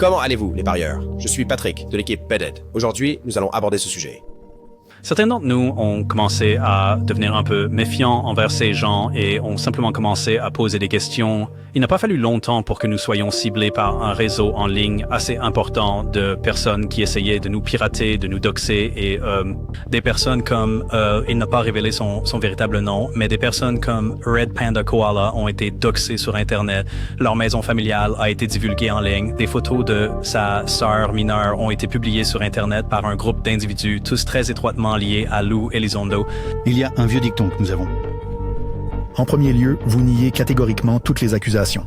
Comment allez-vous, les parieurs? Je suis Patrick, de l'équipe Bedhead. Aujourd'hui, nous allons aborder ce sujet. Certains d'entre nous ont commencé à devenir un peu méfiants envers ces gens et ont simplement commencé à poser des questions. Il n'a pas fallu longtemps pour que nous soyons ciblés par un réseau en ligne assez important de personnes qui essayaient de nous pirater, de nous doxer et des personnes comme, il n'a pas révélé son véritable nom, mais des personnes comme Red Panda Koala ont été doxées sur Internet. Leur maison familiale a été divulguée en ligne. Des photos de sa sœur mineure ont été publiées sur Internet par un groupe d'individus, tous très étroitement liés à Lou Elizondo. Il y a un vieux dicton que nous avons. En premier lieu, vous niez catégoriquement toutes les accusations.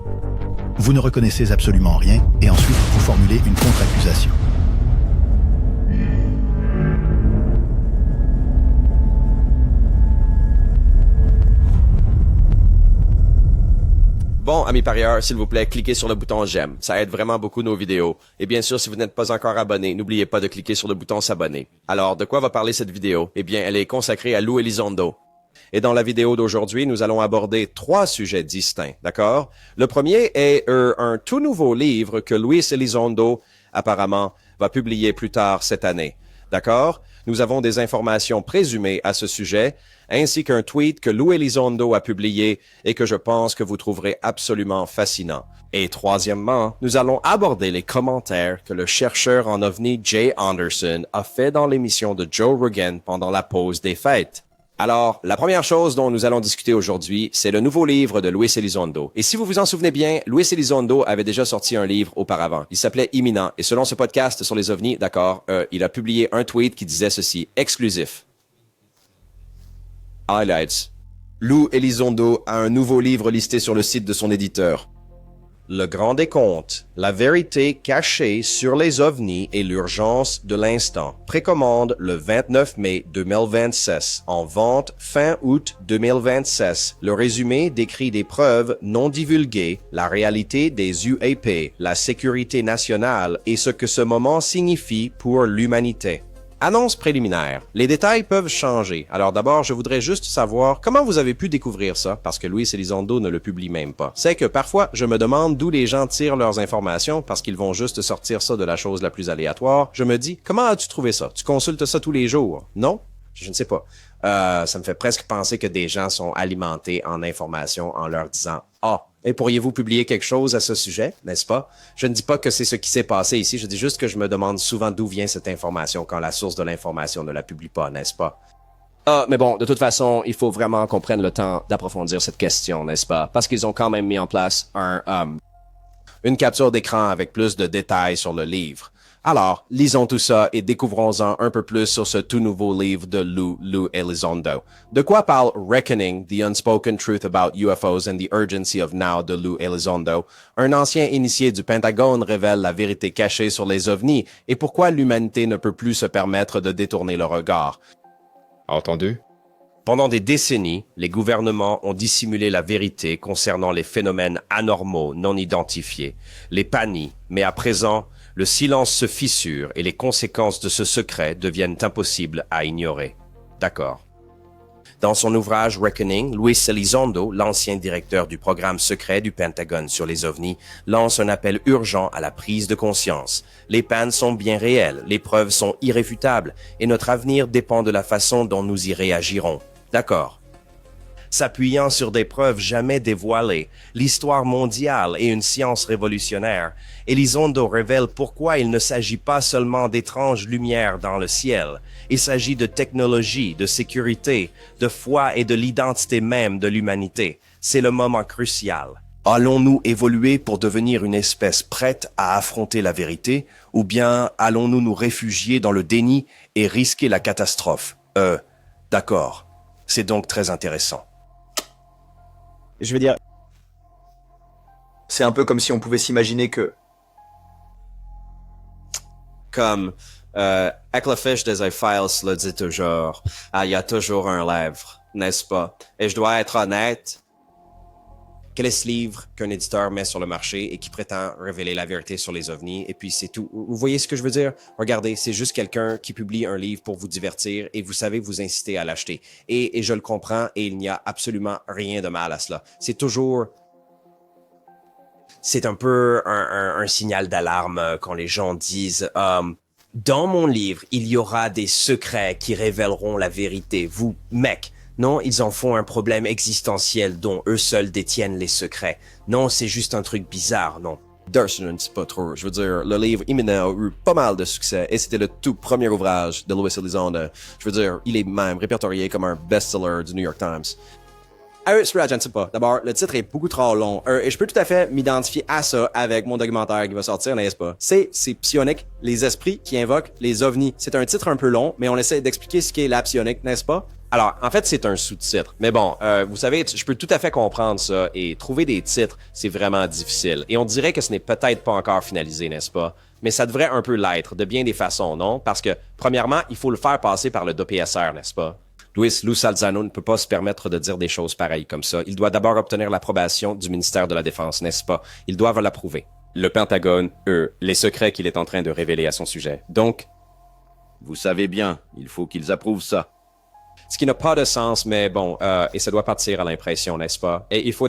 Vous ne reconnaissez absolument rien et ensuite vous formulez une contre-accusation. Bon, amis parieurs, s'il vous plaît, cliquez sur le bouton j'aime. Ça aide vraiment beaucoup nos vidéos. Et bien sûr, si vous n'êtes pas encore abonné, n'oubliez pas de cliquer sur le bouton s'abonner. Alors, de quoi va parler cette vidéo? Eh bien, elle est consacrée à Lou Elizondo. Et dans la vidéo d'aujourd'hui, nous allons aborder 3 sujets distincts, d'accord? Le premier est un tout nouveau livre que Luis Elizondo, apparemment, va publier plus tard cette année. D'accord? Nous avons des informations présumées à ce sujet, ainsi qu'un tweet que Lou Elizondo a publié et que je pense que vous trouverez absolument fascinant. Et troisièmement, nous allons aborder les commentaires que le chercheur en ovni Jay Anderson a fait dans l'émission de Joe Rogan pendant la pause des fêtes. Alors, la première chose dont nous allons discuter aujourd'hui, c'est le nouveau livre de Luis Elizondo. Et si vous vous en souvenez bien, Luis Elizondo avait déjà sorti un livre auparavant. Il s'appelait Imminent. Et selon ce podcast sur les ovnis, d'accord, il a publié un tweet qui disait ceci, exclusif. Highlights. Lou Elizondo a un nouveau livre listé sur le site de son éditeur. Le Grand Décompte, la vérité cachée sur les ovnis et l'urgence de l'instant. Précommande le 29 mai 2026. En vente fin août 2026. Le résumé décrit des preuves non divulguées, la réalité des UAP, la sécurité nationale et ce que ce moment signifie pour l'humanité. Annonce préliminaire. Les détails peuvent changer. Alors d'abord, je voudrais juste savoir comment vous avez pu découvrir ça, parce que Luis Elizondo ne le publie même pas. C'est que parfois, je me demande d'où les gens tirent leurs informations, parce qu'ils vont juste sortir ça de la chose la plus aléatoire. Je me dis, comment as-tu trouvé ça? Tu consultes ça tous les jours? Non? Je ne sais pas. Ça me fait presque penser que des gens sont alimentés en informations en leur disant « Ah, et pourriez-vous publier quelque chose à ce sujet, n'est-ce pas? » Je ne dis pas que c'est ce qui s'est passé ici, je dis juste que je me demande souvent d'où vient cette information quand la source de l'information ne la publie pas, n'est-ce pas? Ah, mais bon, de toute façon, il faut vraiment qu'on prenne le temps d'approfondir cette question, n'est-ce pas? Parce qu'ils ont quand même mis en place une capture d'écran avec plus de détails sur le livre. Alors, lisons tout ça et découvrons-en un peu plus sur ce tout nouveau livre de Lou Elizondo. De quoi parle Reckoning, The Unspoken Truth About UFOs and the Urgency of Now de Lou Elizondo? Un ancien initié du Pentagone révèle la vérité cachée sur les ovnis et pourquoi l'humanité ne peut plus se permettre de détourner le regard. Entendu? Pendant des décennies, les gouvernements ont dissimulé la vérité concernant les phénomènes anormaux non identifiés, les PANI, mais à présent, le silence se fissure et les conséquences de ce secret deviennent impossibles à ignorer. D'accord. Dans son ouvrage Reckoning, Luis Elizondo, l'ancien directeur du programme secret du Pentagone sur les ovnis, lance un appel urgent à la prise de conscience. Les pannes sont bien réelles, les preuves sont irréfutables et notre avenir dépend de la façon dont nous y réagirons. D'accord. S'appuyant sur des preuves jamais dévoilées, l'histoire mondiale et une science révolutionnaire, Elizondo révèle pourquoi il ne s'agit pas seulement d'étranges lumières dans le ciel. Il s'agit de technologie, de sécurité, de foi et de l'identité même de l'humanité. C'est le moment crucial. Allons-nous évoluer pour devenir une espèce prête à affronter la vérité, ou bien allons-nous nous réfugier dans le déni et risquer la catastrophe? D'accord. C'est donc très intéressant. Je veux dire, c'est un peu comme si on pouvait s'imaginer que... Comme Ecclefish des Files le dit toujours, il y a toujours un lèvre, n'est-ce pas? Et je dois être honnête, quel est ce livre qu'un éditeur met sur le marché et qui prétend révéler la vérité sur les ovnis, et puis c'est tout. Vous voyez ce que je veux dire? Regardez, c'est juste quelqu'un qui publie un livre pour vous divertir et vous savez vous inciter à l'acheter. Et je le comprends et il n'y a absolument rien de mal à cela. C'est toujours c'est un peu un signal d'alarme quand les gens disent dans mon livre, il y aura des secrets qui révéleront la vérité. Vous, mec, non, ils en font un problème existentiel dont eux seuls détiennent les secrets. Non, c'est juste un truc bizarre, non. Darcy, c'est pas trop. Je veux dire, le livre imminent a eu pas mal de succès et c'était le tout premier ouvrage de Louis Elizondo. Je veux dire, il est même répertorié comme un best-seller du New York Times. Celui-là, je ne sais pas. D'abord, le titre est beaucoup trop long. Et je peux tout à fait m'identifier à ça avec mon documentaire qui va sortir, n'est-ce pas? C'est psionique, les esprits qui invoquent les ovnis. C'est un titre un peu long, mais on essaie d'expliquer ce qu'est la psionique, n'est-ce pas? Alors, en fait, c'est un sous-titre. Mais bon, vous savez, je peux tout à fait comprendre ça et trouver des titres, c'est vraiment difficile. Et on dirait que ce n'est peut-être pas encore finalisé, n'est-ce pas? Mais ça devrait un peu l'être, de bien des façons, non? Parce que, premièrement, il faut le faire passer par le DPSR, n'est-ce pas? Lou Salzano ne peut pas se permettre de dire des choses pareilles comme ça. Il doit d'abord obtenir l'approbation du ministère de la Défense, n'est-ce pas? Ils doivent l'approuver. Le Pentagone, eux, les secrets qu'il est en train de révéler à son sujet. Donc, vous savez bien, il faut qu'ils approuvent ça. Ce qui n'a pas de sens, mais bon, et ça doit partir à l'impression, n'est-ce pas? Et il faut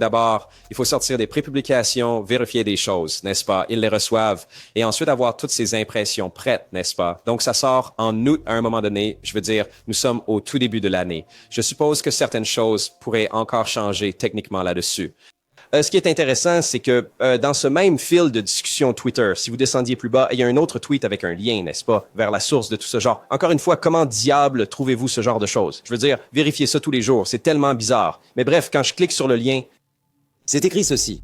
sortir des prépublications, vérifier des choses, n'est-ce pas? Ils les reçoivent, et ensuite avoir toutes ces impressions prêtes, n'est-ce pas? Donc ça sort en août à un moment donné, je veux dire, nous sommes au tout début de l'année. Je suppose que certaines choses pourraient encore changer techniquement là-dessus. Ce qui est intéressant, c'est que dans ce même fil de discussion Twitter, si vous descendiez plus bas, il y a un autre tweet avec un lien, n'est-ce pas, vers la source de tout ce genre. Encore une fois, comment diable trouvez-vous ce genre de choses? Je veux dire, vérifiez ça tous les jours, c'est tellement bizarre. Mais bref, quand je clique sur le lien, c'est écrit ceci.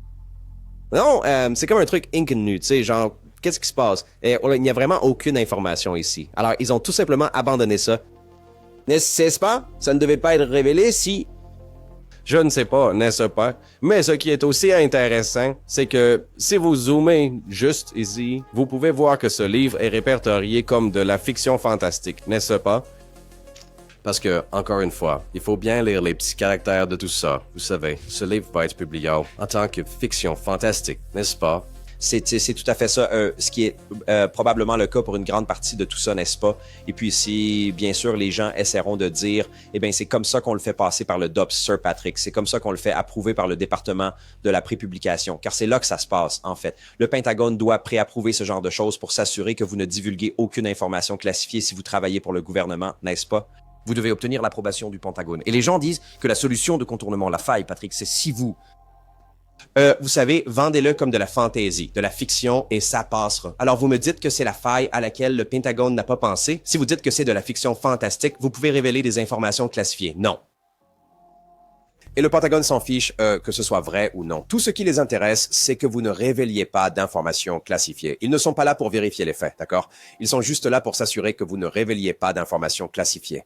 Non, c'est comme un truc inconnu, tu sais, genre, qu'est-ce qui se passe? Et, il n'y a vraiment aucune information ici. Alors, ils ont tout simplement abandonné ça. N'est-ce pas? Ça ne devait pas être révélé si... Je ne sais pas, n'est-ce pas? Mais ce qui est aussi intéressant, c'est que si vous zoomez juste ici, vous pouvez voir que ce livre est répertorié comme de la fiction fantastique, n'est-ce pas? Parce que, encore une fois, il faut bien lire les petits caractères de tout ça. Vous savez, ce livre va être publié en tant que fiction fantastique, n'est-ce pas? C'est tout à fait ça, ce qui est probablement le cas pour une grande partie de tout ça, n'est-ce pas? Et puis si, bien sûr, les gens essaieront de dire, eh bien, c'est comme ça qu'on le fait passer par le DOPS, Sir Patrick, c'est comme ça qu'on le fait approuver par le département de la prépublication, car c'est là que ça se passe, en fait. Le Pentagone doit préapprouver ce genre de choses pour s'assurer que vous ne divulguez aucune information classifiée si vous travaillez pour le gouvernement, n'est-ce pas? Vous devez obtenir l'approbation du Pentagone. Et les gens disent que la solution de contournement, la faille, Patrick, c'est si vous savez, vendez-le comme de la fantaisie, de la fiction, et ça passera. Alors, vous me dites que c'est la faille à laquelle le Pentagone n'a pas pensé. Si vous dites que c'est de la fiction fantastique, vous pouvez révéler des informations classifiées. Non. Et le Pentagone s'en fiche que ce soit vrai ou non. Tout ce qui les intéresse, c'est que vous ne révéliez pas d'informations classifiées. Ils ne sont pas là pour vérifier les faits, d'accord? Ils sont juste là pour s'assurer que vous ne révéliez pas d'informations classifiées.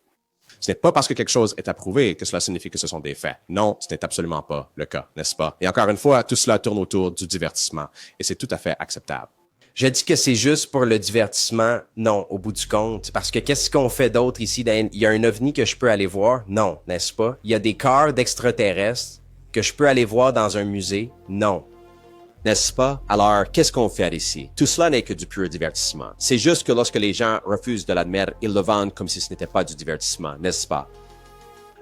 Ce n'est pas parce que quelque chose est approuvé que cela signifie que ce sont des faits. Non, ce n'est absolument pas le cas, n'est-ce pas? Et encore une fois, tout cela tourne autour du divertissement. Et c'est tout à fait acceptable. Je dis que c'est juste pour le divertissement. Non, au bout du compte. Parce que qu'est-ce qu'on fait d'autre ici? Il y a un ovni que je peux aller voir? Non, n'est-ce pas? Il y a des corps d'extraterrestres que je peux aller voir dans un musée? Non. N'est-ce pas? Alors, qu'est-ce qu'on fait ici? Tout cela n'est que du pur divertissement. C'est juste que lorsque les gens refusent de l'admettre, ils le vendent comme si ce n'était pas du divertissement, n'est-ce pas?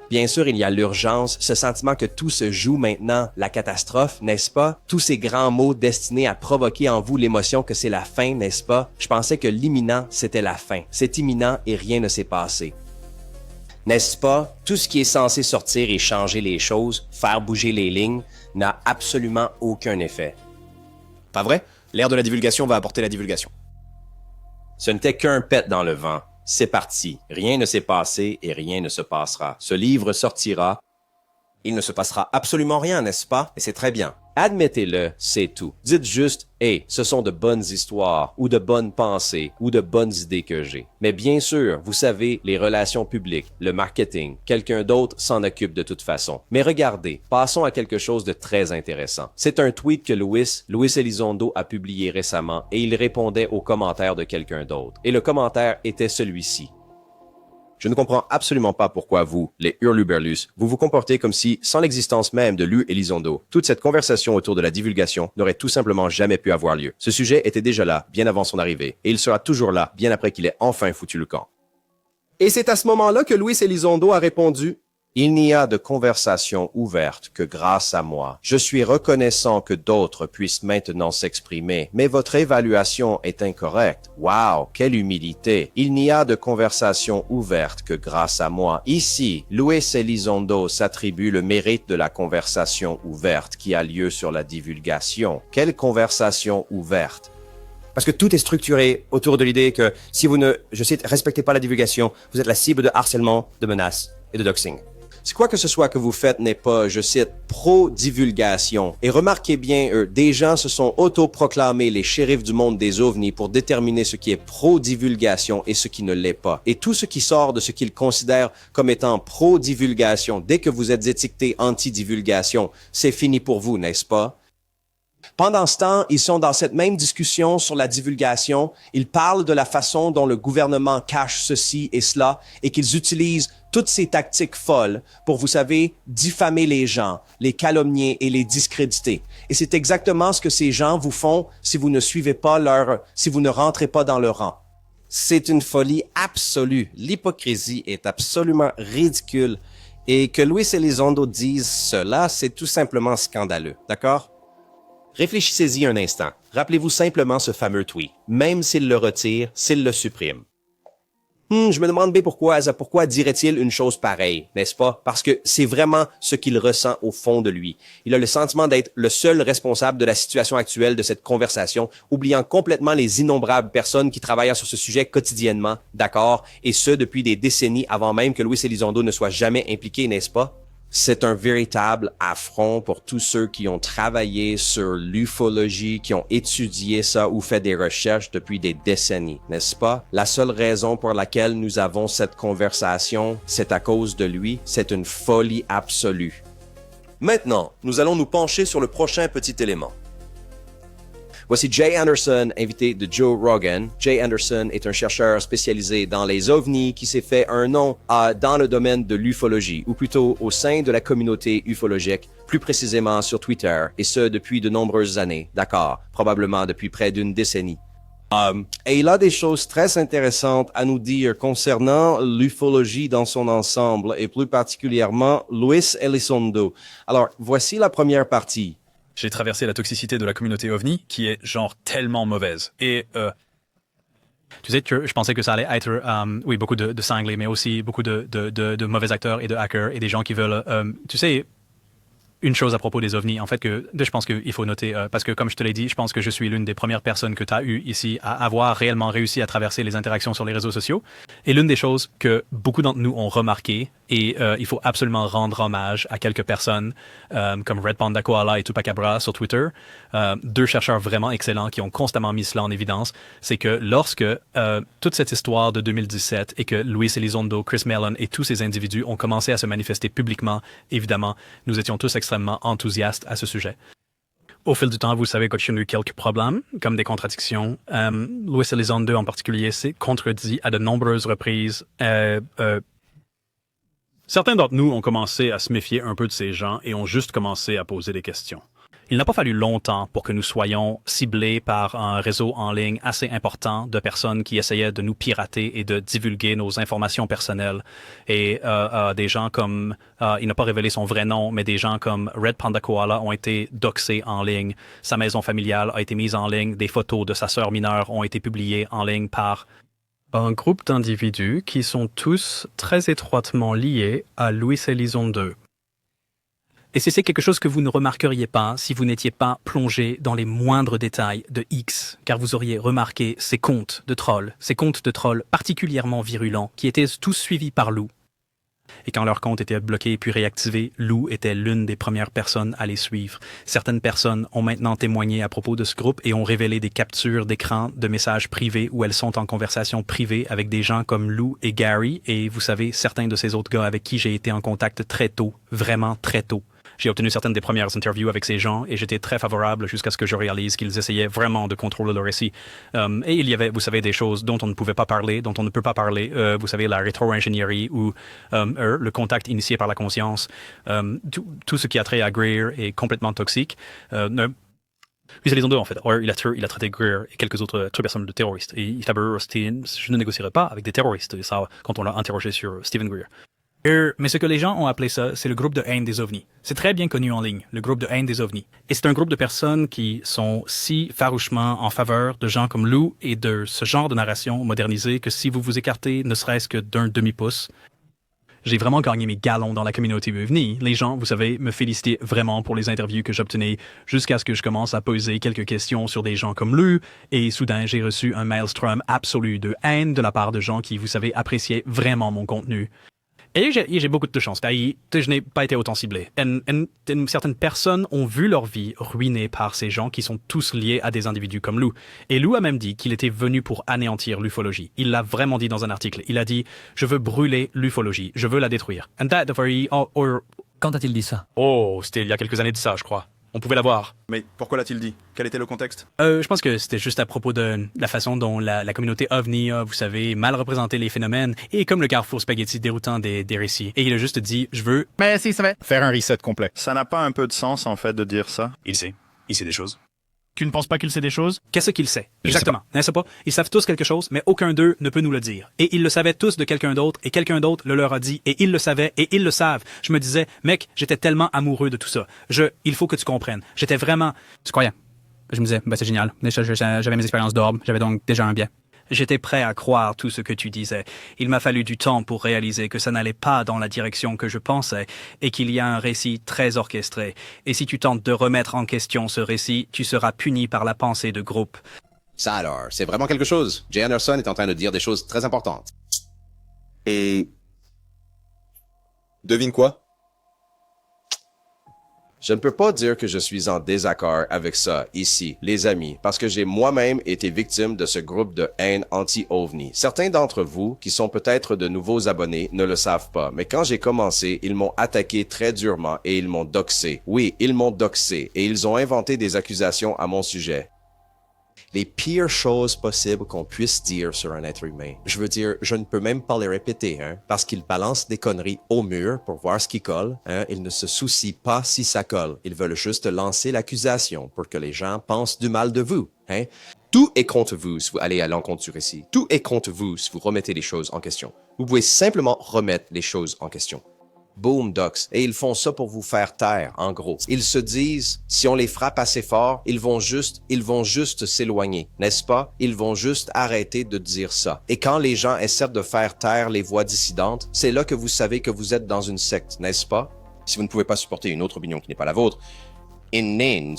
Bien sûr, il y a l'urgence, ce sentiment que tout se joue maintenant, la catastrophe, n'est-ce pas? Tous ces grands mots destinés à provoquer en vous l'émotion que c'est la fin, n'est-ce pas? Je pensais que l'imminent, c'était la fin. C'est imminent et rien ne s'est passé. N'est-ce pas? Tout ce qui est censé sortir et changer les choses, faire bouger les lignes, n'a absolument aucun effet. Pas vrai? L'ère de la divulgation va apporter la divulgation. Ce n'était qu'un pet dans le vent. C'est parti. Rien ne s'est passé et rien ne se passera. Ce livre sortira. Il ne se passera absolument rien, n'est-ce pas? Et c'est très bien. Admettez-le, c'est tout. Dites juste, hey, ce sont de bonnes histoires, ou de bonnes pensées, ou de bonnes idées que j'ai. Mais bien sûr, vous savez, les relations publiques, le marketing, quelqu'un d'autre s'en occupe de toute façon. Mais regardez, passons à quelque chose de très intéressant. C'est un tweet que Louis Elizondo a publié récemment, et il répondait aux commentaires de quelqu'un d'autre. Et le commentaire était celui-ci. Je ne comprends absolument pas pourquoi vous, les hurluberlus, vous vous comportez comme si, sans l'existence même de Lou Elizondo, toute cette conversation autour de la divulgation n'aurait tout simplement jamais pu avoir lieu. Ce sujet était déjà là, bien avant son arrivée, et il sera toujours là, bien après qu'il ait enfin foutu le camp. Et c'est à ce moment-là que Louis Elizondo a répondu Il n'y a de conversation ouverte que grâce à moi. Je suis reconnaissant que d'autres puissent maintenant s'exprimer, mais votre évaluation est incorrecte. Wow, quelle humilité. Il n'y a de conversation ouverte que grâce à moi. Ici, Luis Elizondo s'attribue le mérite de la conversation ouverte qui a lieu sur la divulgation. Quelle conversation ouverte? Parce que tout est structuré autour de l'idée que si vous ne, je cite, respectez pas la divulgation, vous êtes la cible de harcèlement, de menaces et de doxing. Si quoi que ce soit que vous faites n'est pas, je cite, pro-divulgation. Et remarquez bien, des gens se sont autoproclamés les shérifs du monde des ovnis pour déterminer ce qui est pro-divulgation et ce qui ne l'est pas. Et tout ce qui sort de ce qu'ils considèrent comme étant pro-divulgation, dès que vous êtes étiqueté anti-divulgation, c'est fini pour vous, n'est-ce pas? Pendant ce temps, ils sont dans cette même discussion sur la divulgation. Ils parlent de la façon dont le gouvernement cache ceci et cela et qu'ils utilisent toutes ces tactiques folles pour, vous savez, diffamer les gens, les calomnier et les discréditer. Et c'est exactement ce que ces gens vous font si vous ne suivez pas si vous ne rentrez pas dans leur rang. C'est une folie absolue. L'hypocrisie est absolument ridicule. Et que Luis Elizondo dise cela, c'est tout simplement scandaleux. D'accord? Réfléchissez-y un instant. Rappelez-vous simplement ce fameux tweet. Même s'il le retire, s'il le supprime. Je me demande bien pourquoi dirait-il une chose pareille, n'est-ce pas? Parce que c'est vraiment ce qu'il ressent au fond de lui. Il a le sentiment d'être le seul responsable de la situation actuelle de cette conversation, oubliant complètement les innombrables personnes qui travaillent sur ce sujet quotidiennement, d'accord? Et ce, depuis des décennies avant même que Luis Elizondo ne soit jamais impliqué, n'est-ce pas? C'est un véritable affront pour tous ceux qui ont travaillé sur l'ufologie, qui ont étudié ça ou fait des recherches depuis des décennies, n'est-ce pas? La seule raison pour laquelle nous avons cette conversation, c'est à cause de lui. C'est une folie absolue. Maintenant, nous allons nous pencher sur le prochain petit élément. Voici Jay Anderson, invité de Joe Rogan. Jay Anderson est un chercheur spécialisé dans les ovnis qui s'est fait un nom dans le domaine de l'ufologie, ou plutôt au sein de la communauté ufologique, plus précisément sur Twitter, et ce depuis de nombreuses années, d'accord, probablement depuis près d'une décennie. Et il a des choses très intéressantes à nous dire concernant l'ufologie dans son ensemble, et plus particulièrement Luis Elizondo. Alors, voici la première partie. J'ai traversé la toxicité de la communauté OVNI, qui est genre tellement mauvaise. Et tu sais, je pensais que ça allait être, oui, beaucoup de cinglés, mais aussi beaucoup de mauvais acteurs et de hackers et des gens qui veulent, tu sais, une chose à propos des ovnis, en fait, que je pense qu'il faut noter, parce que comme je te l'ai dit, je pense que je suis l'une des premières personnes que tu as eues ici à avoir réellement réussi à traverser les interactions sur les réseaux sociaux. Et l'une des choses que beaucoup d'entre nous ont remarqué, et il faut absolument rendre hommage à quelques personnes comme Red Panda Koala et Tupac Abra sur Twitter, deux chercheurs vraiment excellents qui ont constamment mis cela en évidence, c'est que lorsque toute cette histoire de 2017 et que Luis Elizondo, Chris Mellon et tous ces individus ont commencé à se manifester publiquement, évidemment, nous étions tous extrêmement enthousiastes à ce sujet. Au fil du temps, vous savez qu'il y a eu quelques problèmes, comme des contradictions. Luis Elizondo en particulier s'est contredit à de nombreuses reprises. Certains d'entre nous ont commencé à se méfier un peu de ces gens et ont juste commencé à poser des questions. Il n'a pas fallu longtemps pour que nous soyons ciblés par un réseau en ligne assez important de personnes qui essayaient de nous pirater et de divulguer nos informations personnelles. Et des gens comme, il n'a pas révélé son vrai nom, mais des gens comme Red Panda Koala ont été doxés en ligne. Sa maison familiale a été mise en ligne. Des photos de sa sœur mineure ont été publiées en ligne par un groupe d'individus qui sont tous très étroitement liés à Luis Elizondo. Et c'est quelque chose que vous ne remarqueriez pas si vous n'étiez pas plongé dans les moindres détails de X, car vous auriez remarqué ces comptes de trolls particulièrement virulents, qui étaient tous suivis par Lou. Et quand leur compte était bloqué puis réactivé, Lou était l'une des premières personnes à les suivre. Certaines personnes ont maintenant témoigné à propos de ce groupe et ont révélé des captures d'écran de messages privés où elles sont en conversation privée avec des gens comme Lou et Gary, et vous savez, certains de ces autres gars avec qui j'ai été en contact très tôt, vraiment très tôt. J'ai obtenu certaines des premières interviews avec ces gens et j'étais très favorable jusqu'à ce que je réalise qu'ils essayaient vraiment de contrôler le récit. Et il y avait, vous savez, des choses dont on ne pouvait pas parler, dont on ne peut pas parler. Vous savez, la rétro-ingénierie ou le contact initié par la conscience. Tout ce qui a trait à Greer est complètement toxique. Luis Elizondo, en fait, il a traité Greer et quelques autres personnes de terroristes. Et je ne négocierai pas avec des terroristes. Et ça, quand on l'a interrogé sur Stephen Greer. Mais ce que les gens ont appelé ça, c'est le groupe de haine des ovnis. C'est très bien connu en ligne, le groupe de haine des ovnis. Et c'est un groupe de personnes qui sont si farouchement en faveur de gens comme Lou et de ce genre de narration modernisée que si vous vous écartez ne serait-ce que d'un demi-pouce, j'ai vraiment gagné mes galons dans la communauté ovni. Les gens, vous savez, me félicitaient vraiment pour les interviews que j'obtenais jusqu'à ce que je commence à poser quelques questions sur des gens comme Lou. Et soudain, j'ai reçu un maelstrom absolu de haine de la part de gens qui, vous savez, appréciaient vraiment mon contenu. Et j'ai beaucoup de chance. Je n'ai pas été autant ciblé. Certaines personnes ont vu leur vie ruinée par ces gens qui sont tous liés à des individus comme Lou. Et Lou a même dit qu'il était venu pour anéantir l'ufologie. Il l'a vraiment dit dans un article. Il a dit « Je veux brûler l'ufologie. Je veux la détruire. » Quand a-t-il dit ça? Oh, c'était il y a quelques années de ça, je crois. On pouvait la voir. Mais pourquoi l'a-t-il dit? Quel était le contexte? Je pense que c'était juste à propos de la façon dont la communauté OVNI a, vous savez, mal représenté les phénomènes et comme le carrefour spaghetti déroutant des récits. Et il a juste dit, je veux... Mais si, ça va faire un reset complet. Ça n'a pas un peu de sens, en fait, de dire ça? Il sait des choses. Tu ne penses pas qu'il sait des choses? Qu'est-ce qu'il sait? Exactement. N'est-ce pas? Ils savent tous quelque chose, mais aucun d'eux ne peut nous le dire. Et ils le savaient tous de quelqu'un d'autre, et quelqu'un d'autre le leur a dit, et ils le savaient, et ils le savent. Je me disais, mec, j'étais tellement amoureux de tout ça. Il faut que tu comprennes. J'étais vraiment... Tu croyais? Je me disais, c'est génial. J'avais mes expériences d'orbe, j'avais donc déjà un bien. J'étais prêt à croire tout ce que tu disais. Il m'a fallu du temps pour réaliser que ça n'allait pas dans la direction que je pensais et qu'il y a un récit très orchestré. Et si tu tentes de remettre en question ce récit, tu seras puni par la pensée de groupe. Ça alors, c'est vraiment quelque chose. Jay Anderson est en train de dire des choses très importantes. Et... devine quoi? Je ne peux pas dire que je suis en désaccord avec ça ici, les amis, parce que j'ai moi-même été victime de ce groupe de haine anti-OVNI. Certains d'entre vous, qui sont peut-être de nouveaux abonnés, ne le savent pas, mais quand j'ai commencé, ils m'ont attaqué très durement et ils m'ont doxé. Oui, ils m'ont doxé et ils ont inventé des accusations à mon sujet. Les pires choses possibles qu'on puisse dire sur un être humain. Je veux dire, je ne peux même pas les répéter, parce qu'ils balancent des conneries au mur pour voir ce qui colle, Ils ne se soucient pas si ça colle. Ils veulent juste lancer l'accusation pour que les gens pensent du mal de vous, Tout est contre vous si vous allez à l'encontre du récit. Tout est contre vous si vous remettez les choses en question. Vous pouvez simplement remettre les choses en question. Boom, Docs. Et ils font ça pour vous faire taire, en gros. Ils se disent, si on les frappe assez fort, ils vont juste s'éloigner, n'est-ce pas? Ils vont juste arrêter de dire ça. Et quand les gens essaient de faire taire les voix dissidentes, c'est là que vous savez que vous êtes dans une secte, n'est-ce pas? Si vous ne pouvez pas supporter une autre opinion qui n'est pas la vôtre, in names.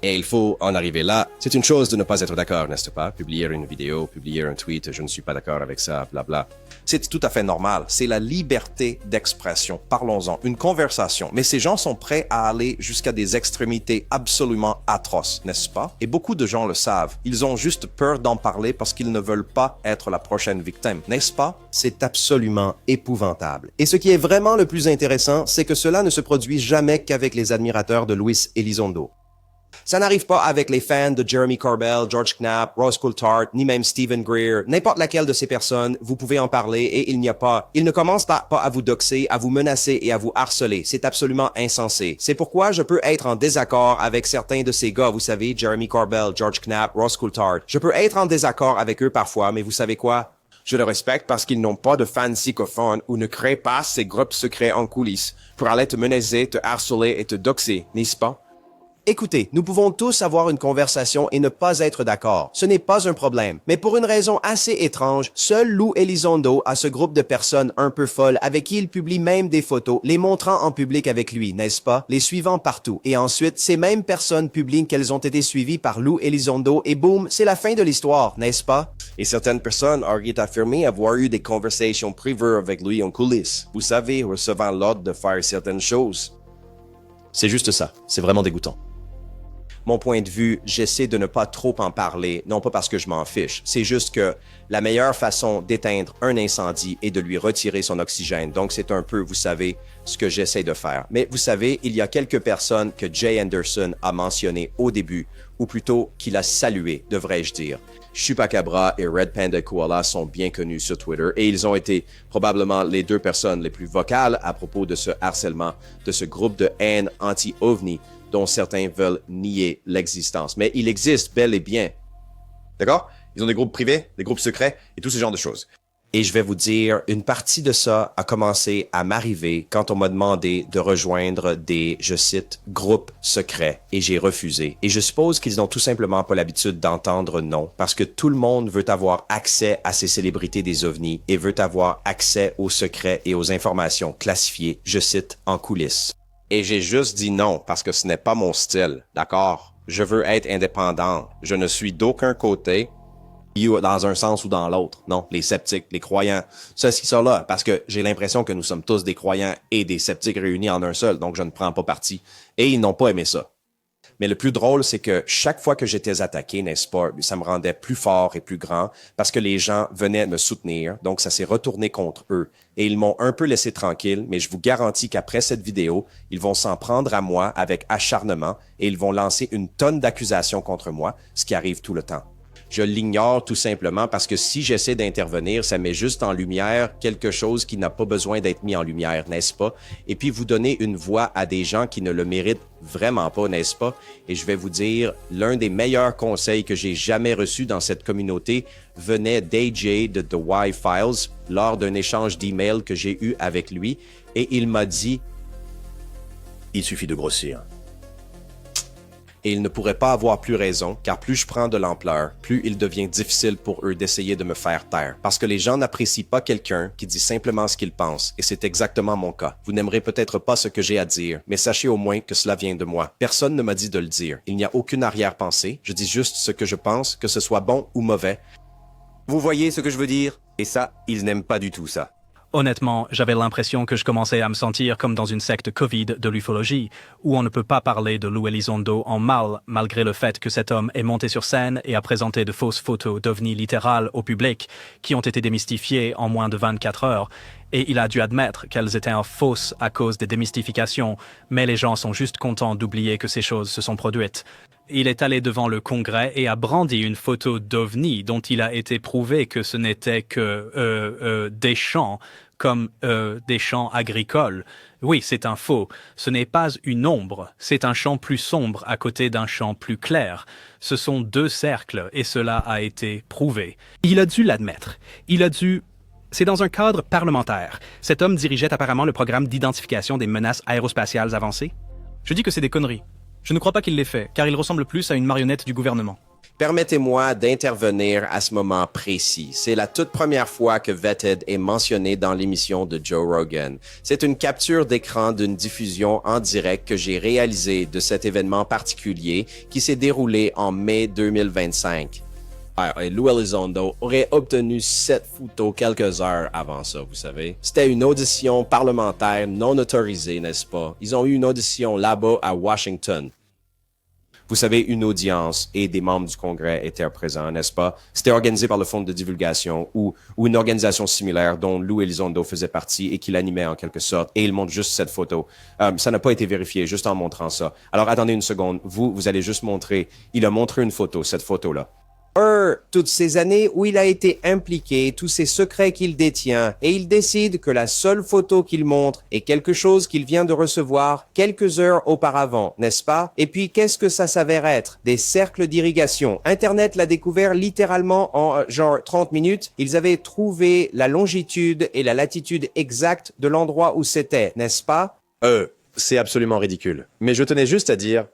Et il faut en arriver là. C'est une chose de ne pas être d'accord, n'est-ce pas? Publier une vidéo, publier un tweet, je ne suis pas d'accord avec ça, blabla. C'est tout à fait normal. C'est la liberté d'expression. Parlons-en. Une conversation. Mais ces gens sont prêts à aller jusqu'à des extrémités absolument atroces, n'est-ce pas? Et beaucoup de gens le savent. Ils ont juste peur d'en parler parce qu'ils ne veulent pas être la prochaine victime, n'est-ce pas? C'est absolument épouvantable. Et ce qui est vraiment le plus intéressant, c'est que cela ne se produit jamais qu'avec les admirateurs de Luis Elizondo. Ça n'arrive pas avec les fans de Jeremy Corbell, George Knapp, Ross Coulthard, ni même Stephen Greer. N'importe laquelle de ces personnes, vous pouvez en parler et il ne commence pas à vous doxer, à vous menacer et à vous harceler. C'est absolument insensé. C'est pourquoi je peux être en désaccord avec certains de ces gars, vous savez, Jeremy Corbell, George Knapp, Ross Coulthard. Je peux être en désaccord avec eux parfois, mais vous savez quoi? Je le respecte parce qu'ils n'ont pas de fans psychophones ou ne créent pas ces groupes secrets en coulisses pour aller te menacer, te harceler et te doxer, n'est-ce pas? Écoutez, nous pouvons tous avoir une conversation et ne pas être d'accord. Ce n'est pas un problème. Mais pour une raison assez étrange, seul Lou Elizondo a ce groupe de personnes un peu folles avec qui il publie même des photos, les montrant en public avec lui, n'est-ce pas? Les suivant partout. Et ensuite, ces mêmes personnes publient qu'elles ont été suivies par Lou Elizondo et boum, c'est la fin de l'histoire, n'est-ce pas? Et certaines personnes auraient affirmé avoir eu des conversations privées avec lui en coulisses. Vous savez, recevant l'ordre de faire certaines choses. C'est juste ça. C'est vraiment dégoûtant. Mon point de vue, j'essaie de ne pas trop en parler, non pas parce que je m'en fiche, c'est juste que la meilleure façon d'éteindre un incendie est de lui retirer son oxygène. Donc c'est un peu, vous savez, ce que j'essaie de faire. Mais vous savez, il y a quelques personnes que Jay Anderson a mentionnées au début, ou plutôt qu'il a saluées, devrais-je dire. Chupacabra et Red Panda Koala sont bien connus sur Twitter et ils ont été probablement les deux personnes les plus vocales à propos de ce harcèlement, de ce groupe de haine anti-OVNI dont certains veulent nier l'existence. Mais il existe bel et bien. D'accord? Ils ont des groupes privés, des groupes secrets et tout ce genre de choses. Et je vais vous dire, une partie de ça a commencé à m'arriver quand on m'a demandé de rejoindre des, je cite, groupes secrets, et j'ai refusé. Et je suppose qu'ils n'ont tout simplement pas l'habitude d'entendre non, parce que tout le monde veut avoir accès à ces célébrités des ovnis et veut avoir accès aux secrets et aux informations classifiées, je cite, en coulisses. Et j'ai juste dit non, parce que ce n'est pas mon style, d'accord? Je veux être indépendant. Je ne suis d'aucun côté, dans un sens ou dans l'autre. Non, les sceptiques, les croyants, ceci, cela, parce que j'ai l'impression que nous sommes tous des croyants et des sceptiques réunis en un seul, donc je ne prends pas parti. Et ils n'ont pas aimé ça. Mais le plus drôle, c'est que chaque fois que j'étais attaqué, n'est-ce pas, ça me rendait plus fort et plus grand parce que les gens venaient me soutenir, donc ça s'est retourné contre eux. Et ils m'ont un peu laissé tranquille, mais je vous garantis qu'après cette vidéo, ils vont s'en prendre à moi avec acharnement et ils vont lancer une tonne d'accusations contre moi, ce qui arrive tout le temps. Je l'ignore tout simplement parce que si j'essaie d'intervenir, ça met juste en lumière quelque chose qui n'a pas besoin d'être mis en lumière, n'est-ce pas? Et puis vous donnez une voix à des gens qui ne le méritent vraiment pas, n'est-ce pas? Et je vais vous dire, l'un des meilleurs conseils que j'ai jamais reçus dans cette communauté venait d'AJ de The Why Files lors d'un échange d'emails que j'ai eu avec lui et il m'a dit « Il suffit de grossir. » Et ils ne pourraient pas avoir plus raison, car plus je prends de l'ampleur, plus il devient difficile pour eux d'essayer de me faire taire. Parce que les gens n'apprécient pas quelqu'un qui dit simplement ce qu'il pense, et c'est exactement mon cas. Vous n'aimerez peut-être pas ce que j'ai à dire, mais sachez au moins que cela vient de moi. Personne ne m'a dit de le dire. Il n'y a aucune arrière-pensée, je dis juste ce que je pense, que ce soit bon ou mauvais. Vous voyez ce que je veux dire? Et ça, ils n'aiment pas du tout ça. Honnêtement, j'avais l'impression que je commençais à me sentir comme dans une secte Covid de l'ufologie, où on ne peut pas parler de Lou Elizondo en mal, malgré le fait que cet homme est monté sur scène et a présenté de fausses photos d'ovnis littérales au public, qui ont été démystifiées en moins de 24 heures. Et il a dû admettre qu'elles étaient fausses à cause des démystifications, mais les gens sont juste contents d'oublier que ces choses se sont produites. Il est allé devant le Congrès et a brandi une photo d'OVNI dont il a été prouvé que ce n'était que des champs, comme des champs agricoles. Oui, c'est un faux. Ce n'est pas une ombre, c'est un champ plus sombre à côté d'un champ plus clair. Ce sont deux cercles et cela a été prouvé. Il a dû l'admettre. C'est dans un cadre parlementaire. Cet homme dirigeait apparemment le programme d'identification des menaces aérospatiales avancées. Je dis que c'est des conneries. Je ne crois pas qu'il l'ait fait, car il ressemble plus à une marionnette du gouvernement. Permettez-moi d'intervenir à ce moment précis. C'est la toute première fois que Vetted est mentionné dans l'émission de Joe Rogan. C'est une capture d'écran d'une diffusion en direct que j'ai réalisée de cet événement particulier qui s'est déroulé en mai 2025. Et Lou Elizondo aurait obtenu cette photo quelques heures avant ça, vous savez. C'était une audition parlementaire non autorisée, n'est-ce pas? Ils ont eu une audition là-bas à Washington. Vous savez, une audience et des membres du Congrès étaient présents, n'est-ce pas? C'était organisé par le Fonds de divulgation ou une organisation similaire dont Lou Elizondo faisait partie et qui l'animait en quelque sorte. Et il montre juste cette photo. Ça n'a pas été vérifié, juste en montrant ça. Alors attendez une seconde. Vous allez juste montrer. Il a montré une photo, cette photo-là. Toutes ces années où il a été impliqué, tous ces secrets qu'il détient, et il décide que la seule photo qu'il montre est quelque chose qu'il vient de recevoir quelques heures auparavant, n'est-ce pas? Et puis, qu'est-ce que ça s'avère être? Des cercles d'irrigation. Internet l'a découvert littéralement en genre 30 minutes. Ils avaient trouvé la longitude et la latitude exacte de l'endroit où c'était, n'est-ce pas? C'est absolument ridicule. Mais je tenais juste à dire...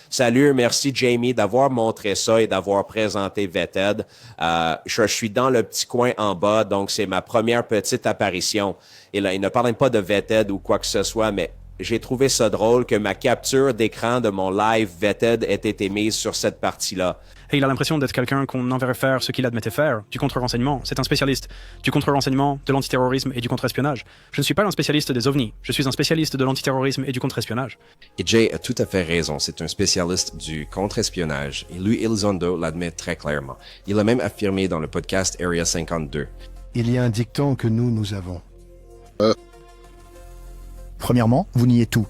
Salut, merci Jamie d'avoir montré ça et d'avoir présenté Vetted. Je suis dans le petit coin en bas, donc c'est ma première petite apparition. Et là, il ne parle pas de Vetted ou quoi que ce soit, mais j'ai trouvé ça drôle que ma capture d'écran de mon live Vetted ait été mise sur cette partie-là. Et il a l'impression d'être quelqu'un qu'on enverrait faire ce qu'il admettait faire, du contre-renseignement. C'est un spécialiste du contre-renseignement, de l'antiterrorisme et du contre-espionnage. Je ne suis pas un spécialiste des ovnis, je suis un spécialiste de l'antiterrorisme et du contre-espionnage. Et Jay a tout à fait raison, c'est un spécialiste du contre-espionnage, et Lou Elizondo l'admet très clairement. Il a même affirmé dans le podcast Area 52. Il y a un dicton que nous avons. Premièrement, vous niez tout.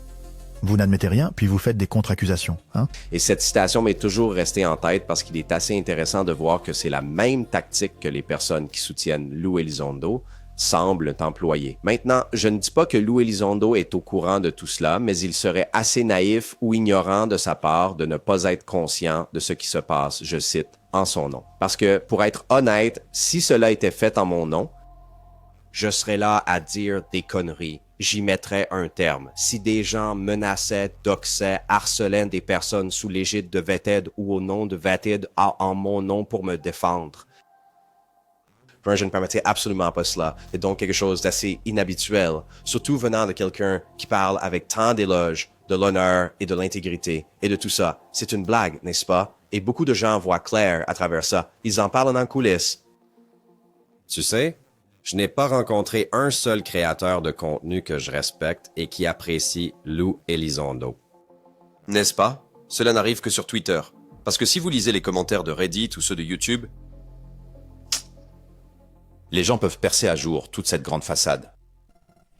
Vous n'admettez rien, puis vous faites des contre-accusations. Hein? Et cette citation m'est toujours restée en tête parce qu'il est assez intéressant de voir que c'est la même tactique que les personnes qui soutiennent Lou Elizondo semblent employer. Maintenant, je ne dis pas que Lou Elizondo est au courant de tout cela, mais il serait assez naïf ou ignorant de sa part de ne pas être conscient de ce qui se passe, je cite, en son nom. Parce que, pour être honnête, si cela était fait en mon nom, je serais là à dire des conneries. J'y mettrais un terme. Si des gens menaçaient, doxaient, harcelaient des personnes sous l'égide de Vetted ou au nom de Vetted en mon nom pour me défendre. Je ne permettais absolument pas cela. C'est donc quelque chose d'assez inhabituel, surtout venant de quelqu'un qui parle avec tant d'éloges de l'honneur et de l'intégrité et de tout ça. C'est une blague, n'est-ce pas? Et beaucoup de gens voient clair à travers ça. Ils en parlent en coulisses. Tu sais, je n'ai pas rencontré un seul créateur de contenu que je respecte et qui apprécie Lou Elizondo. N'est-ce pas? Cela n'arrive que sur Twitter. Parce que si vous lisez les commentaires de Reddit ou ceux de YouTube, les gens peuvent percer à jour toute cette grande façade.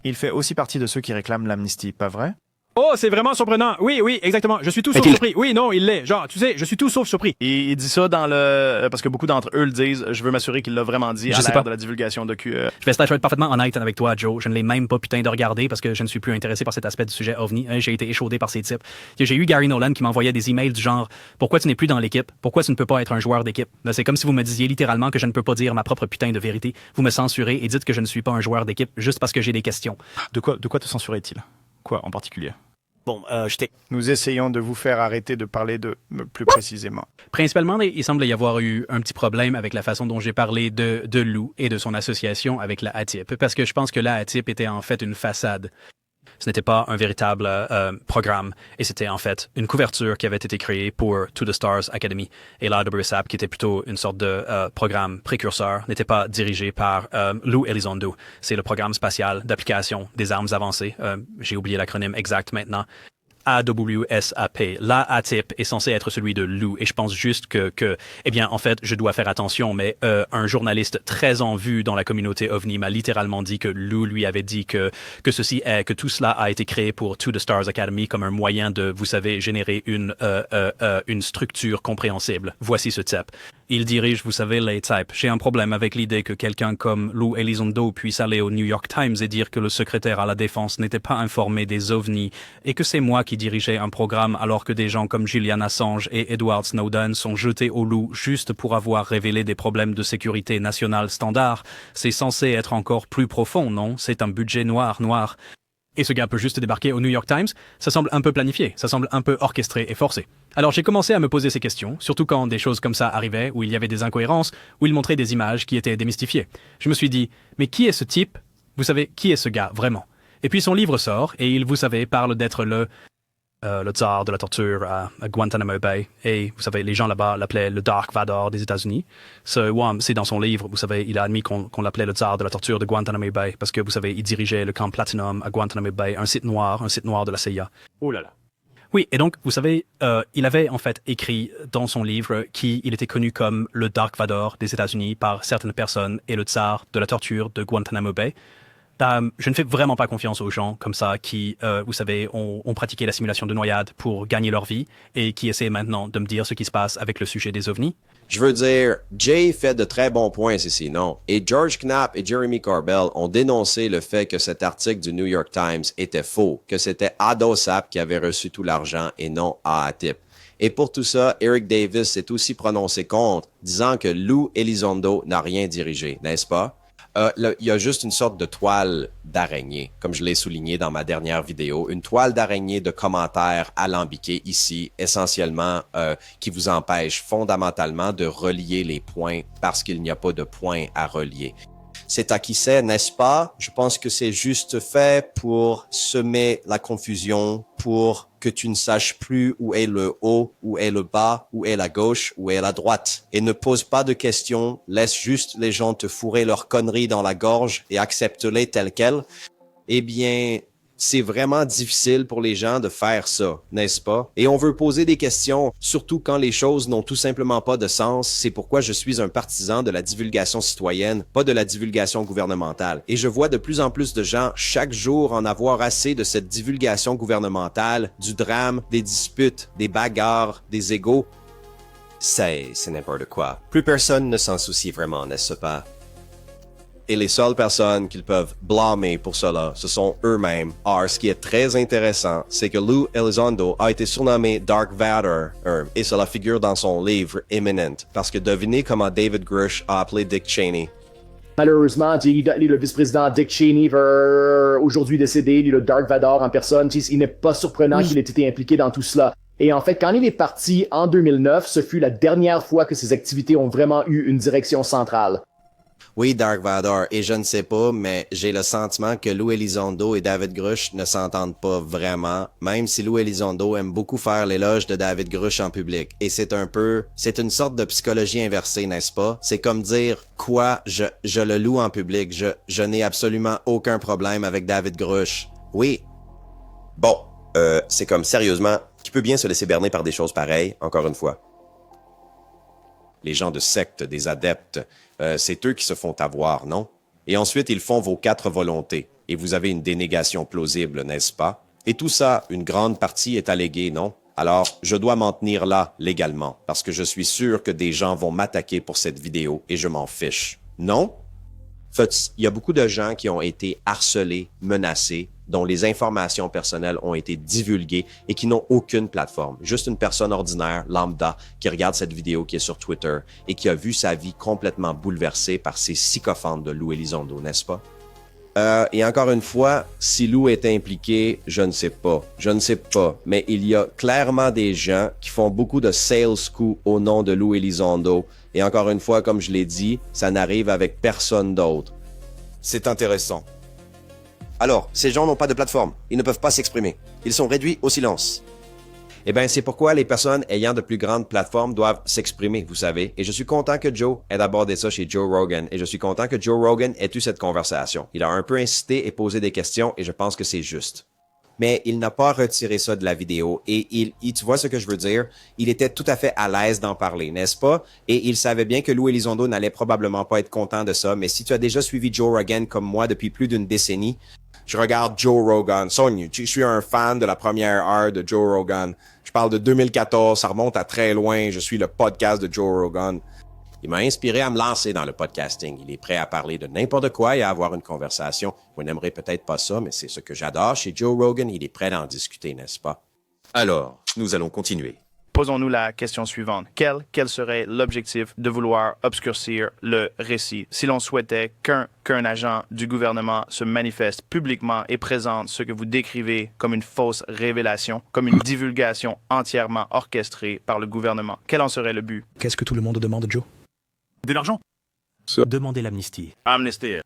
Il fait aussi partie de ceux qui réclament l'amnistie, pas vrai? Oh, c'est vraiment surprenant. Oui, exactement. Je suis tout sauf surpris. Oui, non, il l'est. Genre, tu sais, je suis tout sauf surpris. Il dit ça dans le... Parce que beaucoup d'entre eux le disent. Je veux m'assurer qu'il l'a vraiment dit à l'ère de la divulgation de Q. Je vais être parfaitement honnête avec toi, Joe. Je ne l'ai même pas putain de regarder parce que je ne suis plus intéressé par cet aspect du sujet OVNI. J'ai été échaudé par ces types. J'ai eu Gary Nolan qui m'envoyait des emails du genre « Pourquoi tu n'es plus dans l'équipe? Pourquoi tu ne peux pas être un joueur d'équipe? » C'est comme si vous me disiez littéralement que je ne peux pas dire ma propre putain de vérité. Vous me censurez et dites que je ne suis pas un joueur d'équipe juste parce que j'ai des questions. De quoi te censurait-il? Quoi en particulier? Bon, Nous essayons de vous faire arrêter de parler de plus précisément. Principalement, il semble y avoir eu un petit problème avec la façon dont j'ai parlé de Lou et de son association avec la ATIP, parce que je pense que la ATIP était en fait une façade. Ce n'était pas un véritable programme, et c'était en fait une couverture qui avait été créée pour To the Stars Academy. Et l'AWSAP, qui était plutôt une sorte de programme précurseur, n'était pas dirigé par Lou Elizondo. C'est le programme spatial d'application des armes avancées. J'ai oublié l'acronyme exact maintenant. AWSAP. La ATIP est censé être celui de Lou, et je pense juste que eh bien, en fait, je dois faire attention, mais un journaliste très en vue dans la communauté OVNI m'a littéralement dit que Lou lui avait dit que tout cela a été créé pour To the Stars Academy comme un moyen de, vous savez, générer une structure compréhensible. Voici ce type. Il dirige, vous savez, les types. J'ai un problème avec l'idée que quelqu'un comme Lou Elizondo puisse aller au New York Times et dire que le secrétaire à la Défense n'était pas informé des ovnis et que c'est moi qui dirigeais un programme alors que des gens comme Julian Assange et Edward Snowden sont jetés au loup juste pour avoir révélé des problèmes de sécurité nationale standard. C'est censé être encore plus profond, non? C'est un budget noir. Et ce gars peut juste débarquer au New York Times? Ça semble un peu planifié, ça semble un peu orchestré et forcé. Alors j'ai commencé à me poser ces questions, surtout quand des choses comme ça arrivaient, où il y avait des incohérences, où il montrait des images qui étaient démystifiées. Je me suis dit, mais qui est ce type? Vous savez, qui est ce gars, vraiment? Et puis son livre sort, et il, vous savez, parle d'être le tsar de la torture à Guantanamo Bay. Et vous savez, les gens là-bas l'appelaient le Dark Vador des États-Unis. C'est dans son livre, vous savez, il a admis qu'on l'appelait le tsar de la torture de Guantanamo Bay, parce que, vous savez, il dirigeait le camp Platinum à Guantanamo Bay, un site noir de la CIA. oh là là. Oui, et donc, vous savez, il avait en fait écrit dans son livre qu'il était connu comme le Dark Vador des États-Unis par certaines personnes et le tsar de la torture de Guantanamo Bay. Je ne fais vraiment pas confiance aux gens comme ça qui, vous savez, ont pratiqué la simulation de noyade pour gagner leur vie et qui essaient maintenant de me dire ce qui se passe avec le sujet des ovnis. Je veux dire, Jay fait de très bons points ici, non? Et George Knapp et Jeremy Corbell ont dénoncé le fait que cet article du New York Times était faux, que c'était ADOSAP qui avait reçu tout l'argent et non AATIP. Et pour tout ça, Eric Davis s'est aussi prononcé contre, disant que Lou Elizondo n'a rien dirigé, n'est-ce pas? Il y a juste une sorte de toile d'araignée, comme je l'ai souligné dans ma dernière vidéo, une toile d'araignée de commentaires alambiqués ici, essentiellement, qui vous empêche fondamentalement de relier les points parce qu'il n'y a pas de points à relier. C'est à qui c'est, n'est-ce pas? Je pense que c'est juste fait pour semer la confusion, pour que tu ne saches plus où est le haut, où est le bas, où est la gauche, où est la droite. Et ne pose pas de questions, laisse juste les gens te fourrer leurs conneries dans la gorge et accepte-les telles quelles. Eh bien, c'est vraiment difficile pour les gens de faire ça, n'est-ce pas? Et on veut poser des questions, surtout quand les choses n'ont tout simplement pas de sens. C'est pourquoi je suis un partisan de la divulgation citoyenne, pas de la divulgation gouvernementale. Et je vois de plus en plus de gens chaque jour en avoir assez de cette divulgation gouvernementale, du drame, des disputes, des bagarres, des égos. C'est n'importe quoi. Plus personne ne s'en soucie vraiment, n'est-ce pas? Et les seules personnes qu'ils peuvent blâmer pour cela, ce sont eux-mêmes. Or, ce qui est très intéressant, c'est que Lou Elizondo a été surnommé Dark Vador, et cela figure dans son livre Imminent, parce que devinez comment David Grush a appelé Dick Cheney. Malheureusement, le vice-président Dick Cheney, aujourd'hui décédé, le Dark Vador en personne, il n'est pas surprenant qu'il ait été impliqué dans tout cela. Et en fait, quand il est parti en 2009, ce fut la dernière fois que ses activités ont vraiment eu une direction centrale. Oui, Dark Vador, et je ne sais pas, mais j'ai le sentiment que Lou Elizondo et David Grush ne s'entendent pas vraiment, même si Lou Elizondo aime beaucoup faire l'éloge de David Grush en public. Et c'est une sorte de psychologie inversée, n'est-ce pas? C'est comme dire, je le loue en public, je n'ai absolument aucun problème avec David Grush. Oui. Bon, c'est comme sérieusement, qui peut bien se laisser berner par des choses pareilles, encore une fois? Les gens de secte, des adeptes, c'est eux qui se font avoir, non? Et ensuite, ils font vos 4 volontés, et vous avez une dénégation plausible, n'est-ce pas? Et tout ça, une grande partie est alléguée, non? Alors, je dois m'en tenir là, légalement, parce que je suis sûr que des gens vont m'attaquer pour cette vidéo, et je m'en fiche. Non? Fait, il y a beaucoup de gens qui ont été harcelés, menacés, dont les informations personnelles ont été divulguées et qui n'ont aucune plateforme. Juste une personne ordinaire, lambda, qui regarde cette vidéo qui est sur Twitter et qui a vu sa vie complètement bouleversée par ces sycophantes de Lou Elizondo, n'est-ce pas? Et encore une fois, si Lou est impliqué, je ne sais pas. Mais il y a clairement des gens qui font beaucoup de sales coups au nom de Lou Elizondo. Et encore une fois, comme je l'ai dit, ça n'arrive avec personne d'autre. C'est intéressant. Alors, ces gens n'ont pas de plateforme. Ils ne peuvent pas s'exprimer. Ils sont réduits au silence. Eh bien, c'est pourquoi les personnes ayant de plus grandes plateformes doivent s'exprimer, vous savez. Et je suis content que Joe ait abordé ça chez Joe Rogan. Et je suis content que Joe Rogan ait eu cette conversation. Il a un peu incité et posé des questions et je pense que c'est juste. Mais il n'a pas retiré ça de la vidéo et tu vois ce que je veux dire? Il était tout à fait à l'aise d'en parler, n'est-ce pas? Et il savait bien que Lou Elizondo n'allait probablement pas être content de ça, mais si tu as déjà suivi Joe Rogan comme moi depuis plus d'une décennie, je regarde Joe Rogan. Je suis un fan de la première heure de Joe Rogan. Je parle de 2014, ça remonte à très loin. Je suis le podcast de Joe Rogan. Il m'a inspiré à me lancer dans le podcasting. Il est prêt à parler de n'importe quoi et à avoir une conversation. Vous n'aimerez peut-être pas ça, mais c'est ce que j'adore chez Joe Rogan. Il est prêt à en discuter, n'est-ce pas? Alors, nous allons continuer. Posons-nous la question suivante. Quel serait l'objectif de vouloir obscurcir le récit si l'on souhaitait qu'un agent du gouvernement se manifeste publiquement et présente ce que vous décrivez comme une fausse révélation, comme une divulgation entièrement orchestrée par le gouvernement? Quel en serait le but? Qu'est-ce que tout le monde demande, Joe? De l'argent. Demandez l'amnistie. Amnesty.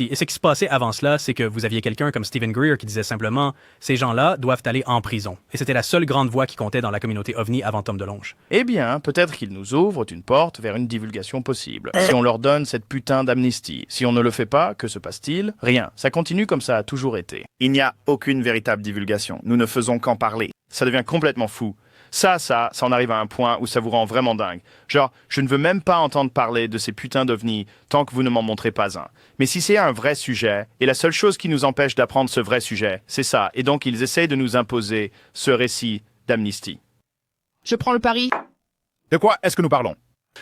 Et ce qui se passait avant cela, c'est que vous aviez quelqu'un comme Stephen Greer qui disait simplement « Ces gens-là doivent aller en prison ». Et c'était la seule grande voix qui comptait dans la communauté OVNI avant Tom DeLonge. Eh bien, peut-être qu'ils nous ouvrent une porte vers une divulgation possible. Si on leur donne cette putain d'amnistie. Si on ne le fait pas, que se passe-t-il? Rien. Ça continue comme ça a toujours été. Il n'y a aucune véritable divulgation. Nous ne faisons qu'en parler. Ça devient complètement fou. Ça en arrive à un point où ça vous rend vraiment dingue. Genre, je ne veux même pas entendre parler de ces putains d'ovnis tant que vous ne m'en montrez pas un. Mais si c'est un vrai sujet, et la seule chose qui nous empêche d'apprendre ce vrai sujet, c'est ça. Et donc, ils essayent de nous imposer ce récit d'amnistie. Je prends le pari. De quoi est-ce que nous parlons?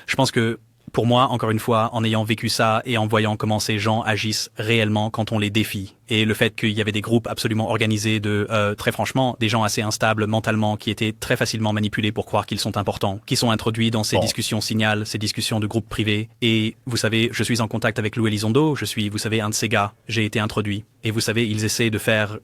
Je pense que, pour moi, encore une fois, en ayant vécu ça et en voyant comment ces gens agissent réellement quand on les défie, et le fait qu'il y avait des groupes absolument organisés de, très franchement, des gens assez instables mentalement qui étaient très facilement manipulés pour croire qu'ils sont importants, qui sont introduits dans ces discussions signal, ces discussions de groupes privés. Et vous savez, je suis en contact avec Lou Elizondo, je suis, vous savez, un de ces gars, j'ai été introduit. Et vous savez, ils essaient de faire...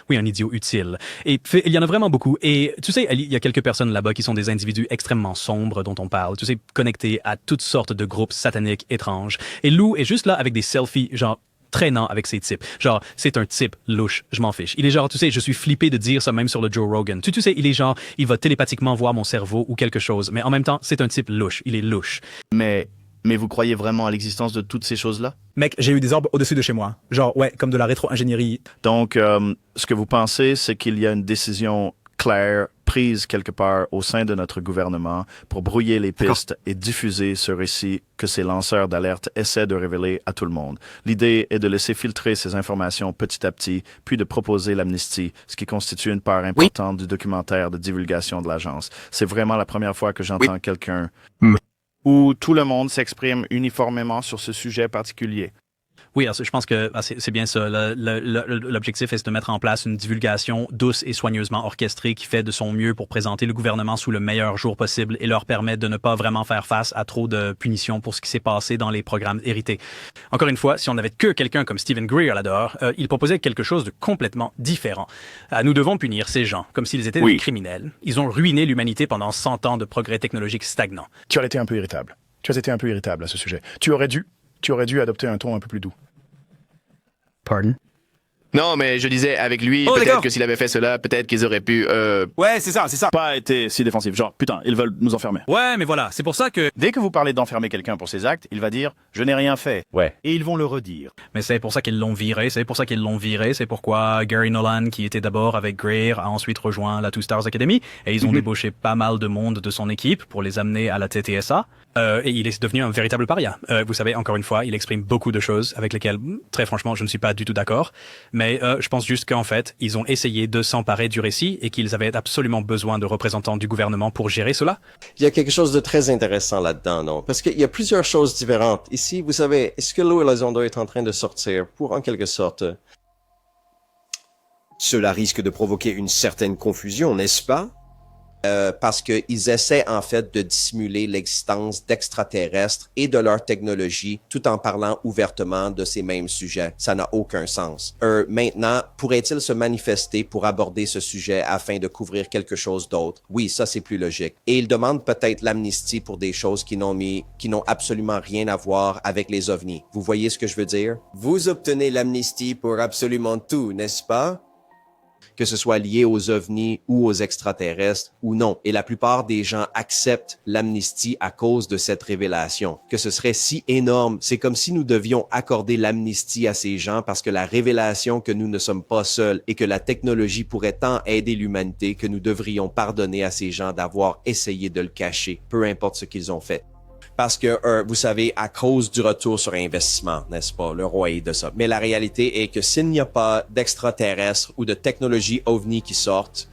Oui, un idiot utile. Et il y en a vraiment beaucoup. Et tu sais, il y a quelques personnes là-bas qui sont des individus extrêmement sombres dont on parle, tu sais, connectés à toutes sortes de groupes sataniques étranges. Et Lou est juste là avec des selfies, genre, traînant avec ces types. Genre, c'est un type louche, je m'en fiche. Il est genre, tu sais, je suis flippé de dire ça même sur le Joe Rogan. Tu sais, il est genre, il va télépathiquement voir mon cerveau ou quelque chose. Mais en même temps, c'est un type louche. Il est louche. Mais vous croyez vraiment à l'existence de toutes ces choses-là? Mec, j'ai eu des orbes au-dessus de chez moi. Genre, ouais, comme de la rétro-ingénierie. Donc, ce que vous pensez, c'est qu'il y a une décision claire prise quelque part au sein de notre gouvernement pour brouiller les pistes et diffuser ce récit que ces lanceurs d'alerte essaient de révéler à tout le monde. L'idée est de laisser filtrer ces informations petit à petit, puis de proposer l'amnistie, ce qui constitue une part importante du documentaire de divulgation de l'agence. C'est vraiment la première fois que j'entends quelqu'un où tout le monde s'exprime uniformément sur ce sujet particulier. Oui, alors, je pense que c'est bien ça. L'objectif est de mettre en place une divulgation douce et soigneusement orchestrée qui fait de son mieux pour présenter le gouvernement sous le meilleur jour possible et leur permettre de ne pas vraiment faire face à trop de punitions pour ce qui s'est passé dans les programmes hérités. Encore une fois, si on n'avait que quelqu'un comme Stephen Greer là-dehors, il proposait quelque chose de complètement différent. Nous devons punir ces gens comme s'ils étaient des criminels. Ils ont ruiné l'humanité pendant 100 ans de progrès technologiques stagnants. Tu as été un peu irritable. Tu as été un peu irritable à ce sujet. Tu aurais dû adopter un ton un peu plus doux. Pardon? Non, mais je disais, avec lui, peut-être que s'il avait fait cela, peut-être qu'ils auraient pu... Ouais, c'est ça. Pas été si défensif. Genre, putain, ils veulent nous enfermer. Ouais, mais voilà, c'est pour ça que... Dès que vous parlez d'enfermer quelqu'un pour ses actes, il va dire « je n'ai rien fait ». Ouais. Et ils vont le redire. Mais c'est pour ça qu'ils l'ont viré, c'est pourquoi Gary Nolan, qui était d'abord avec Greer, a ensuite rejoint la Two Stars Academy, et ils ont débauché pas mal de monde de son équipe pour les amener à la TTSA. Et il est devenu un véritable paria. Vous savez, encore une fois, il exprime beaucoup de choses avec lesquelles, très franchement, je ne suis pas du tout d'accord. Mais je pense juste qu'en fait, ils ont essayé de s'emparer du récit et qu'ils avaient absolument besoin de représentants du gouvernement pour gérer cela. Il y a quelque chose de très intéressant là-dedans, non? Parce qu'il y a plusieurs choses différentes. Ici, vous savez, est-ce que Lou Elizondo est en train de sortir pour, en quelque sorte... Cela risque de provoquer une certaine confusion, n'est-ce pas? Parce qu'ils essaient en fait de dissimuler l'existence d'extraterrestres et de leur technologie tout en parlant ouvertement de ces mêmes sujets. Ça n'a aucun sens. Maintenant, pourrait-il se manifester pour aborder ce sujet afin de couvrir quelque chose d'autre? Oui, ça c'est plus logique. Et ils demandent peut-être l'amnistie pour des choses qui n'ont absolument rien à voir avec les ovnis. Vous voyez ce que je veux dire? Vous obtenez l'amnistie pour absolument tout, n'est-ce pas? Que ce soit lié aux ovnis ou aux extraterrestres ou non. Et la plupart des gens acceptent l'amnistie à cause de cette révélation. Que ce serait si énorme, c'est comme si nous devions accorder l'amnistie à ces gens parce que la révélation que nous ne sommes pas seuls et que la technologie pourrait tant aider l'humanité que nous devrions pardonner à ces gens d'avoir essayé de le cacher, peu importe ce qu'ils ont fait. Parce que, vous savez, à cause du retour sur investissement, n'est-ce pas, le roi est de ça. Mais la réalité est que s'il n'y a pas d'extraterrestres ou de technologie ovni qui sortent,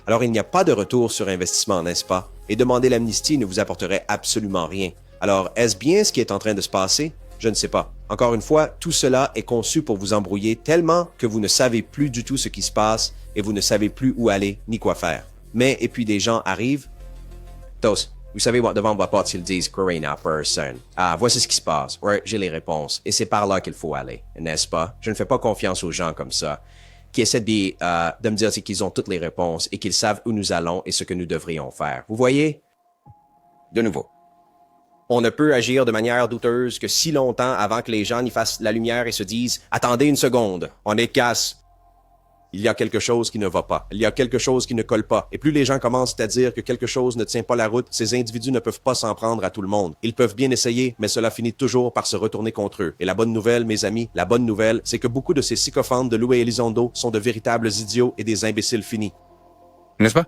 alors il n'y a pas de retour sur investissement, n'est-ce pas? Et demander l'amnistie ne vous apporterait absolument rien. Alors, est-ce bien ce qui est en train de se passer? Je ne sais pas. Encore une fois, tout cela est conçu pour vous embrouiller tellement que vous ne savez plus du tout ce qui se passe et vous ne savez plus où aller ni quoi faire. Mais, et puis des gens arrivent. Tos. Vous savez, devant votre porte, ils disent « Corina, person ». Ah, voici ce qui se passe. Ouais, j'ai les réponses. Et c'est par là qu'il faut aller, n'est-ce pas? Je ne fais pas confiance aux gens comme ça, qui essaient de me dire qu'ils ont toutes les réponses et qu'ils savent où nous allons et ce que nous devrions faire. Vous voyez? De nouveau. On ne peut agir de manière douteuse que si longtemps avant que les gens n'y fassent la lumière et se disent « Attendez une seconde, on est casse ». Il y a quelque chose qui ne va pas. Il y a quelque chose qui ne colle pas. Et plus les gens commencent à dire que quelque chose ne tient pas la route, ces individus ne peuvent pas s'en prendre à tout le monde. Ils peuvent bien essayer, mais cela finit toujours par se retourner contre eux. Et la bonne nouvelle, mes amis, la bonne nouvelle, c'est que beaucoup de ces sycophantes de Lou et Elizondo sont de véritables idiots et des imbéciles finis. N'est-ce pas?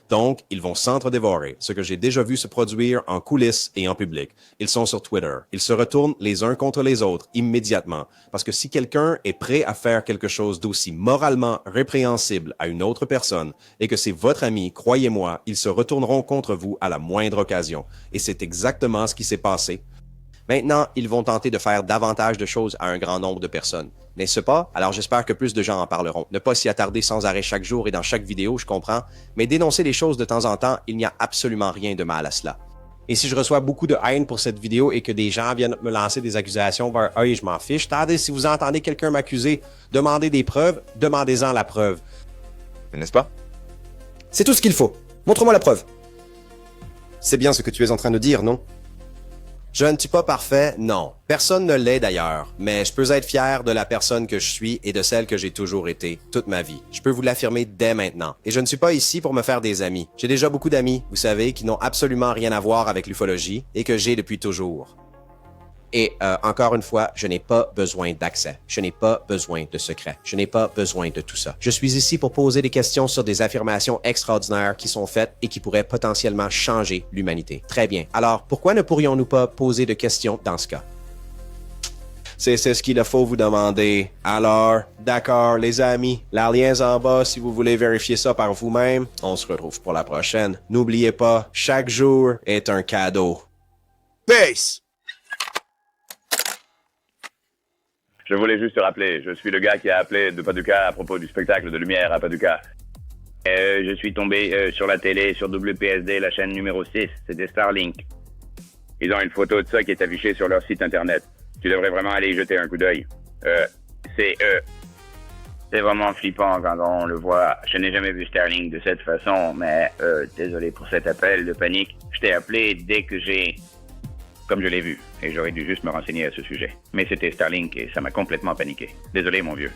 Donc, ils vont s'entre-dévorer, ce que j'ai déjà vu se produire en coulisses et en public. Ils sont sur Twitter. Ils se retournent les uns contre les autres immédiatement. Parce que si quelqu'un est prêt à faire quelque chose d'aussi moralement répréhensible à une autre personne et que c'est votre ami, croyez-moi, ils se retourneront contre vous à la moindre occasion. Et c'est exactement ce qui s'est passé. Maintenant, ils vont tenter de faire davantage de choses à un grand nombre de personnes. N'est-ce pas? Alors j'espère que plus de gens en parleront. Ne pas s'y attarder sans arrêt chaque jour et dans chaque vidéo, je comprends, mais dénoncer les choses de temps en temps, il n'y a absolument rien de mal à cela. Et si je reçois beaucoup de haine pour cette vidéo et que des gens viennent me lancer des accusations vers « Hey, je m'en fiche », attendez, si vous entendez quelqu'un m'accuser, demandez des preuves, demandez-en la preuve. N'est-ce pas? C'est tout ce qu'il faut. Montre-moi la preuve. C'est bien ce que tu es en train de dire, non? Je ne suis pas parfait, non. Personne ne l'est d'ailleurs, mais je peux être fier de la personne que je suis et de celle que j'ai toujours été, toute ma vie. Je peux vous l'affirmer dès maintenant. Et je ne suis pas ici pour me faire des amis. J'ai déjà beaucoup d'amis, vous savez, qui n'ont absolument rien à voir avec l'ufologie et que j'ai depuis toujours. Et encore une fois, je n'ai pas besoin d'accès. Je n'ai pas besoin de secret. Je n'ai pas besoin de tout ça. Je suis ici pour poser des questions sur des affirmations extraordinaires qui sont faites et qui pourraient potentiellement changer l'humanité. Très bien. Alors, pourquoi ne pourrions-nous pas poser de questions dans ce cas? C'est ce qu'il faut vous demander. Alors, d'accord, les amis, la lien en bas si vous voulez vérifier ça par vous-même. On se retrouve pour la prochaine. N'oubliez pas, chaque jour est un cadeau. Peace! Je voulais juste te rappeler, je suis le gars qui a appelé de Paducah à propos du spectacle de lumière à Paducah. Je suis tombé sur la télé, sur WPSD, la chaîne numéro 6, c'était Starlink. Ils ont une photo de ça qui est affichée sur leur site internet. Tu devrais vraiment aller y jeter un coup d'œil. C'est vraiment flippant quand on le voit. Je n'ai jamais vu Starlink de cette façon, mais désolé pour cet appel de panique. Je t'ai appelé dès que comme je l'ai vu, et j'aurais dû juste me renseigner à ce sujet. Mais c'était Starlink et ça m'a complètement paniqué. Désolé, mon vieux.